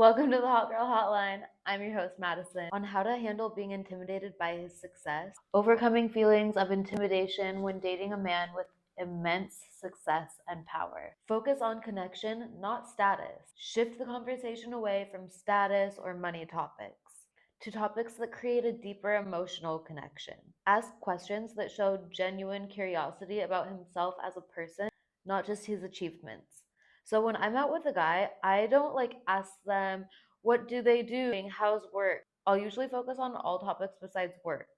Welcome to the Hot Girl Hotline. I'm your host, Madison, on how to handle being intimidated by his success, overcoming feelings of intimidation when dating a man with immense success and power. Focus on connection, not status. Shift the conversation away from status or money topics to topics that create a deeper emotional connection. Ask questions that show genuine curiosity about himself as a person, not just his achievements. So when I'm out with a guy, I don't ask them, what do they do? How's work? I'll usually focus on all topics besides work.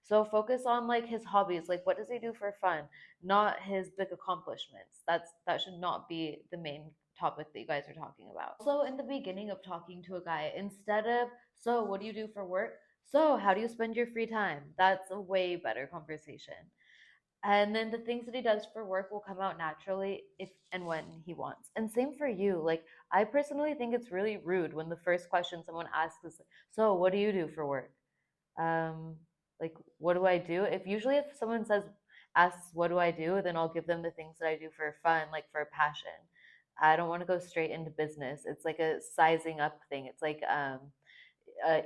So focus on his hobbies, what does he do for fun, not his big accomplishments. That should not be the main topic that you guys are talking about. So in the beginning of talking to a guy, instead of, so what do you do for work? So how do you spend your free time? That's a way better conversation. And then the things that he does for work will come out naturally if and when he wants. And same for you. I personally think it's really rude when the first question someone asks is, so what do you do for work? um what do I do? If someone asks what do I do, then I'll give them the things that I do for fun, for passion. I don't want to go straight into business. It's like a sizing up thing. It's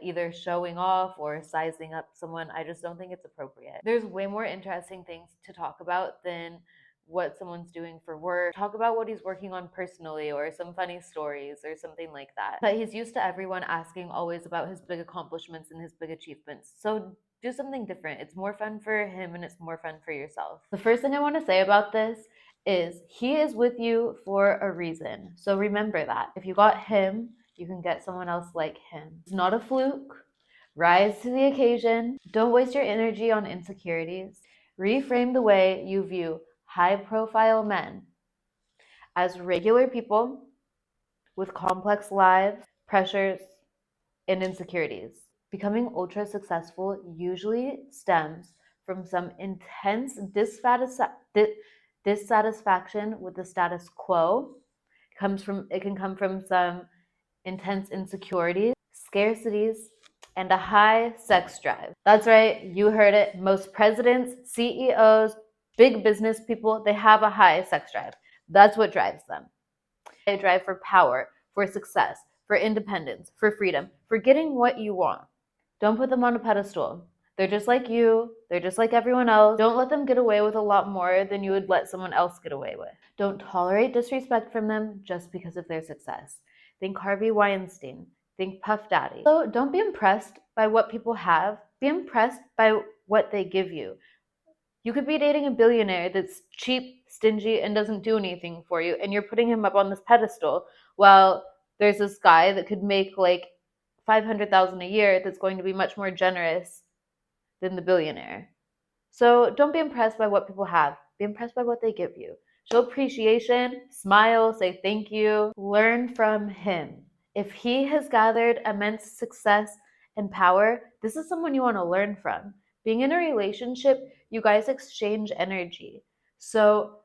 either showing off or sizing up someone. I just don't think it's appropriate. There's way more interesting things to talk about than what someone's doing for work. Talk about what he's working on personally or some funny stories or something like that. But he's used to everyone asking always about his big accomplishments and his big achievements. So do something different. It's more fun for him and it's more fun for yourself. The first thing I want to say about this is he is with you for a reason. So remember that. If you got him, you can get someone else like him. It's not a fluke. Rise to the occasion. Don't waste your energy on insecurities. Reframe the way you view high-profile men as regular people with complex lives, pressures, and insecurities. Becoming ultra successful usually stems from some intense dissatisfaction with the status quo. It can come from some intense insecurities, scarcities, and a high sex drive. That's right, you heard it. Most presidents, CEOs, big business people, they have a high sex drive. That's what drives them. They drive for power, for success, for independence, for freedom, for getting what you want. Don't put them on a pedestal. They're just like you. They're just like everyone else. Don't let them get away with a lot more than you would let someone else get away with. Don't tolerate disrespect from them just because of their success. Think Harvey Weinstein. Think Puff Daddy. So don't be impressed by what people have. Be impressed by what they give you. You could be dating a billionaire that's cheap, stingy, and doesn't do anything for you, and you're putting him up on this pedestal while there's this guy that could make $500,000 a year that's going to be much more generous than the billionaire. So don't be impressed by what people have. Be impressed by what they give you. Show appreciation, smile, say thank you. Learn from him. If he has gathered immense success and power, this is someone you want to learn from. Being in a relationship, you guys exchange energy. So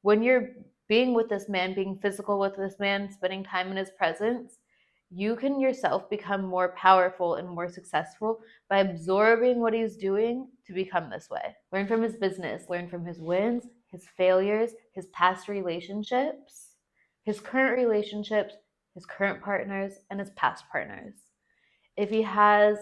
when you're being with this man, being physical with this man, spending time in his presence, you can yourself become more powerful and more successful by absorbing what he's doing to become this way. Learn from his business, learn from his wins, his failures, his past relationships, his current relationships, his current partners, and his past partners. If he has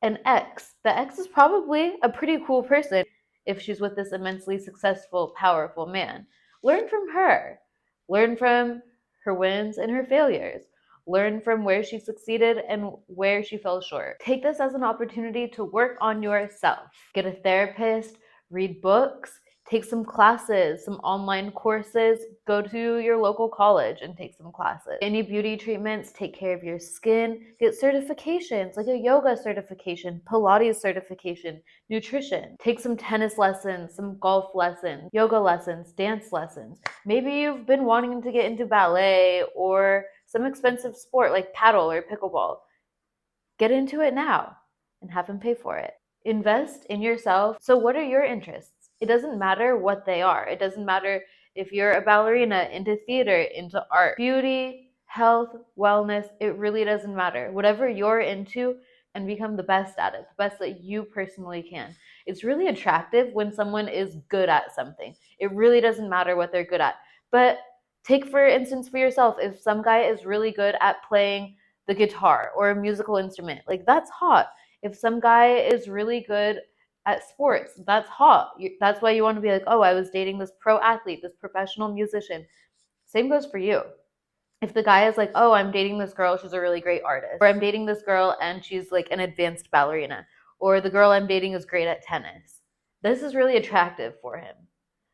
an ex, the ex is probably a pretty cool person if she's with this immensely successful, powerful man. Learn from her. Learn from her wins and her failures. Learn from where she succeeded and where she fell short. Take this as an opportunity to work on yourself. Get a therapist, read books, take some classes, some online courses, go to your local college and take some classes. Any beauty treatments, take care of your skin, get certifications like a yoga certification, Pilates certification, nutrition. Take some tennis lessons, some golf lessons, yoga lessons, dance lessons. Maybe you've been wanting to get into ballet or some expensive sport like paddle or pickleball. Get into it now and have him pay for it. Invest in yourself. So what are your interests? It doesn't matter what they are. It doesn't matter if you're a ballerina, into theater, into art, beauty, health, wellness. It really doesn't matter. Whatever you're into, and become the best at it, the best that you personally can. It's really attractive when someone is good at something. It really doesn't matter what they're good at. But take, for instance, for yourself, if some guy is really good at playing the guitar or a musical instrument. Like, that's hot. If some guy is really good at sports, that's hot. That's why you want to be like, oh, I was dating this pro athlete, this professional musician. Same goes for you. If the guy is like, oh, I'm dating this girl, she's a really great artist, or I'm dating this girl and she's like an advanced ballerina, or the girl I'm dating is great at tennis, this is really attractive for him.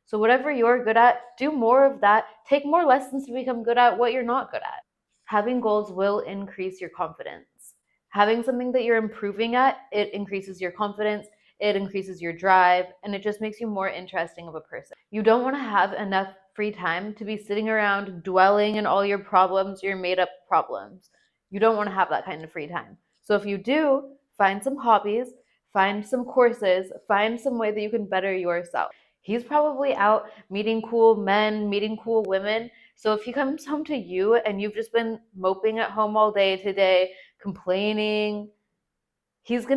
So whatever you're good at, do more of that. Take more lessons to become good at what you're not good at. Having goals will increase your confidence. Having something that you're improving at, it increases your confidence, it increases your drive, and it just makes you more interesting of a person. You don't want to have enough free time to be sitting around dwelling in all your problems, your made up problems. You don't want to have that kind of free time. So if you do, find some hobbies, find some courses, find some way that you can better yourself. He's probably out meeting cool men, meeting cool women. So if he comes home to you and you've just been moping at home all day today, complaining, his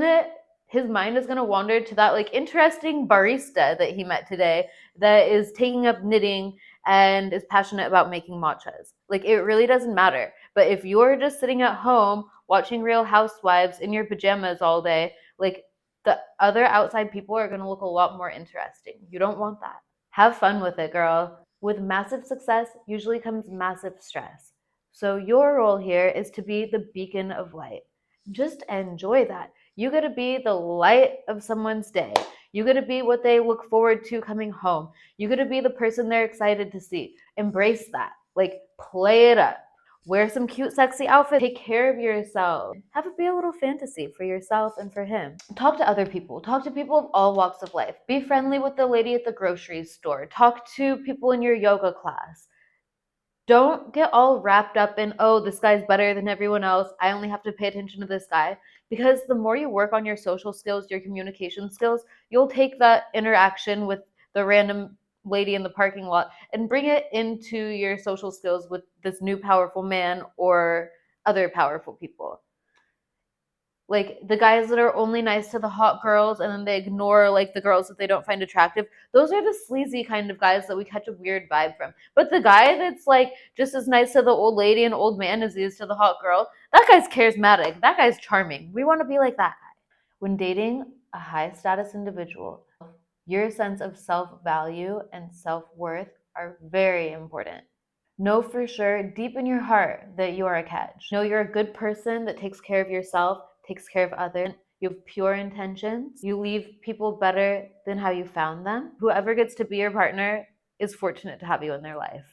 mind is gonna wander to that like interesting barista that he met today that is taking up knitting and is passionate about making matchas. Like, it really doesn't matter. But if you're just sitting at home watching Real Housewives in your pajamas all day, like, the other outside people are gonna look a lot more interesting. You don't want that. Have fun with it, girl. With massive success usually comes massive stress. So your role here is to be the beacon of light. Just enjoy that. You get to be the light of someone's day. You get to be what they look forward to coming home. You get to be the person they're excited to see. Embrace that. Like, play it up. Wear some cute, sexy outfits. Take care of yourself. Have it be a little fantasy for yourself and for him. Talk to other people. Talk to people of all walks of life. Be friendly with the lady at the grocery store. Talk to people in your yoga class. Don't get all wrapped up in, oh, this guy's better than everyone else, I only have to pay attention to this guy. Because the more you work on your social skills, your communication skills, you'll take that interaction with the random lady in the parking lot and bring it into your social skills with this new powerful man or other powerful people. Like, the guys that are only nice to the hot girls and then they ignore like the girls that they don't find attractive, those are the sleazy kind of guys that we catch a weird vibe from. But the guy that's like just as nice to the old lady and old man as he is to the hot girl, that guy's charismatic, that guy's charming. We want to be like that guy. When dating a high status individual, your sense of self-value and self-worth are very important. Know for sure, deep in your heart, that you are a catch. Know you're a good person that takes care of yourself, takes care of others. You have pure intentions. You leave people better than how you found them. Whoever gets to be your partner is fortunate to have you in their life.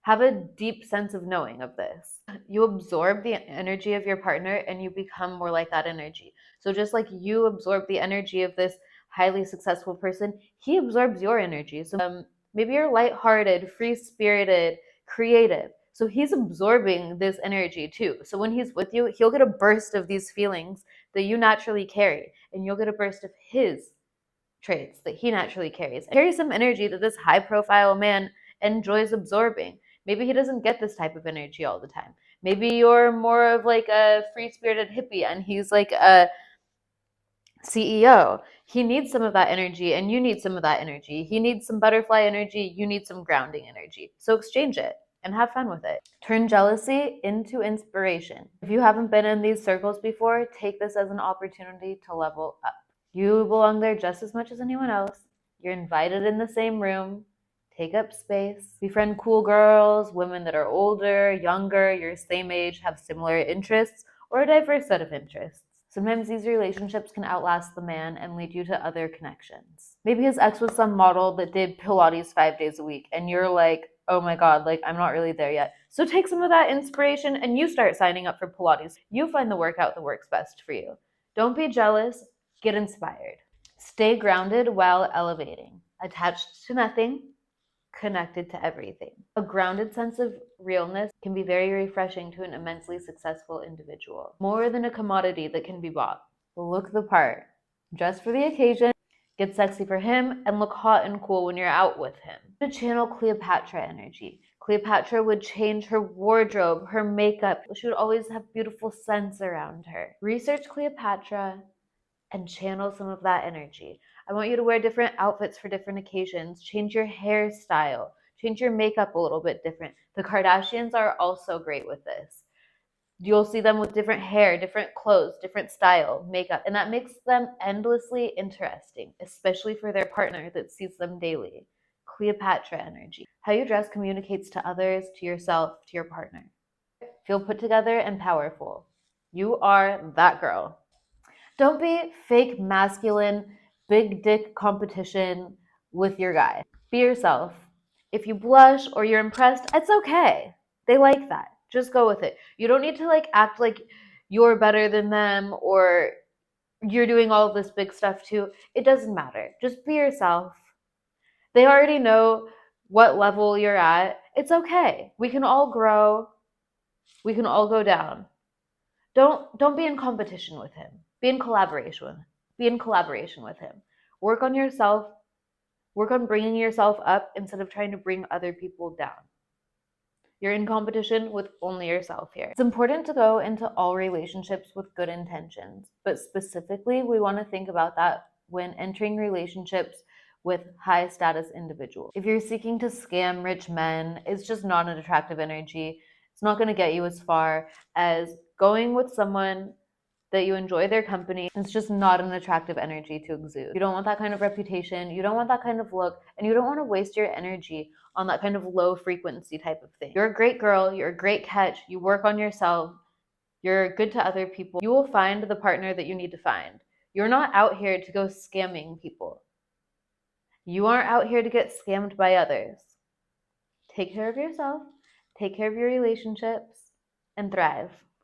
Have a deep sense of knowing of this. You absorb the energy of your partner and you become more like that energy. So just like you absorb the energy of this highly successful person, he absorbs your energy. So maybe you're lighthearted, free-spirited, creative. So he's absorbing this energy too. So when he's with you, he'll get a burst of these feelings that you naturally carry, and you'll get a burst of his traits that he naturally carries. Carry some energy that this high profile man enjoys absorbing. Maybe he doesn't get this type of energy all the time. Maybe you're more of like a free spirited hippie and he's like a CEO. He needs some of that energy and you need some of that energy. He needs some butterfly energy, you need some grounding energy. So exchange it and have fun with it. Turn jealousy into inspiration. If you haven't been in these circles before, take this as an opportunity to level up. You belong there just as much as anyone else. You're invited in the same room. Take up space. Befriend cool girls, women that are older, younger, your same age, have similar interests, or a diverse set of interests. Sometimes these relationships can outlast the man and lead you to other connections. Maybe his ex was some model that did Pilates 5 days a week, and you're like, oh my God, like, I'm not really there yet. So take some of that inspiration and you start signing up for Pilates. You find the workout that works best for you. Don't be jealous, get inspired. Stay grounded while elevating. Attached to nothing, connected to everything. A grounded sense of realness can be very refreshing to an immensely successful individual. More than a commodity that can be bought. Look the part, dress for the occasion, get sexy for him, and look hot and cool when you're out with him. To channel Cleopatra energy. Cleopatra would change her wardrobe, her makeup. She would always have beautiful scents around her. Research Cleopatra and channel some of that energy. I want you to wear different outfits for different occasions. Change your hairstyle. Change your makeup a little bit different. The Kardashians are also great with this. You'll see them with different hair, different clothes, different style, makeup, and that makes them endlessly interesting, especially for their partner that sees them daily. Cleopatra energy. How you dress communicates to others, to yourself, to your partner. Feel put together and powerful. You are that girl. Don't be fake masculine, big dick competition with your guy. Be yourself. If you blush or you're impressed, it's okay. They like that. Just go with it. You don't need to like act like you're better than them or you're doing all of this big stuff too. It doesn't matter. Just be yourself. They already know what level you're at. It's okay. We can all grow. We can all go down. Don't be in competition with him. Be in collaboration. Be in collaboration with him. Work on yourself. Work on bringing yourself up instead of trying to bring other people down. You're in competition with only yourself here. It's important to go into all relationships with good intentions, but specifically, we want to think about that when entering relationships with high status individuals. If you're seeking to scam rich men, it's just not an attractive energy. It's not going to get you as far as going with someone that you enjoy their company. It's just not an attractive energy to exude. You don't want that kind of reputation. You don't want that kind of look, and you don't want to waste your energy on that kind of low frequency type of thing. You're a great girl. You're a great catch. You work on yourself. You're good to other people. You will find the partner that you need to find. You're not out here to go scamming people. You aren't out here to get scammed by others. Take care of yourself, take care of your relationships, and thrive.